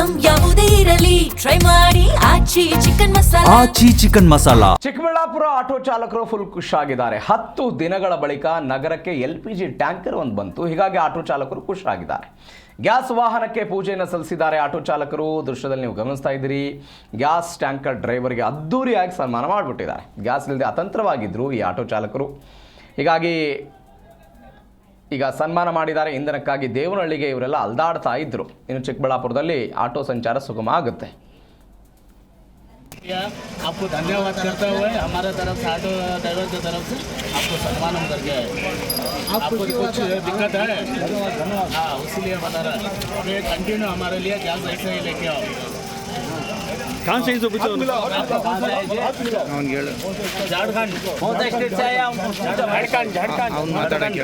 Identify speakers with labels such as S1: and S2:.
S1: Item ಯಾವುದೇ ಇರಲಿ try ಮಾಡಿ ಆಚಿ ಚಿಕನ್ ಮಸಾಲಾ.
S2: ಚಿಕ್ಕಬಳ್ಳಾಪುರ ಆಟೋ ಚಾಲಕರು ಫುಲ್ ಖುಷಿಯಾಗಿದ್ದಾರೆ. 10 ದಿನಗಳ ಬಳಿಕ ನಗರಕ್ಕೆ LPG ಟ್ಯಾಂಕರ್ ಒಂದು ಬಂತು. ಹೀಗಾಗಿ ಆಟೋ ಚಾಲಕರು ಖುಷಿಯಾಗಿದ್ದಾರೆ. ಗ್ಯಾಸ್ ವಾಹನಕ್ಕೆ ಪೂಜೆಯನ್ನು ಸಲ್ಲಿಸಿದ್ದಾರೆ ಆಟೋ ಚಾಲಕರು. ದೃಶ್ಯದಲ್ಲಿ ನೀವು ಗಮನಿಸ್ತಾ ಇದ್ದೀರಿ. ಗ್ಯಾಸ್ ಟ್ಯಾಂಕರ್ ಡ್ರೈವರ್ಗೆ ಅದ್ದೂರಿಯಾಗಿ ಸನ್ಮಾನ ಮಾಡಿಬಿಟ್ಟಿದ್ದಾರೆ. ಗ್ಯಾಸ್ ಇಲ್ಲದೆ ಅತಂತ್ರವಾಗಿದ್ದರು ಈ ಆಟೋ ಚಾಲಕರು. ಹೀಗಾಗಿ ಈಗ ಸನ್ಮಾನ ಮಾಡಿದ್ದಾರೆ. ಇಂಧನಕ್ಕಾಗಿ ದೇವನಹಳ್ಳಿಗೆ ಇವರೆಲ್ಲ ಅಲ್ದಾಡ್ತಾ ಇದ್ದರು. ಇನ್ನು ಚಿಕ್ಕಬಳ್ಳಾಪುರದಲ್ಲಿ ಆಟೋ ಸಂಚಾರ ಸುಗಮ ಆಗುತ್ತೆ.
S3: आपको धन्यवाद करते हुए हमारे तरफ से ऑटो ड्राइवर की तरफ से आपको सम्मान करके आपको कुछ दिक्कत है हाँ इसीलिए बता रहा है कंटिन्यू हमारे लिए गैस ऐसे ही लेके आओ.
S4: कहाँ से
S3: झारखंड स्टेट से आया झारखंड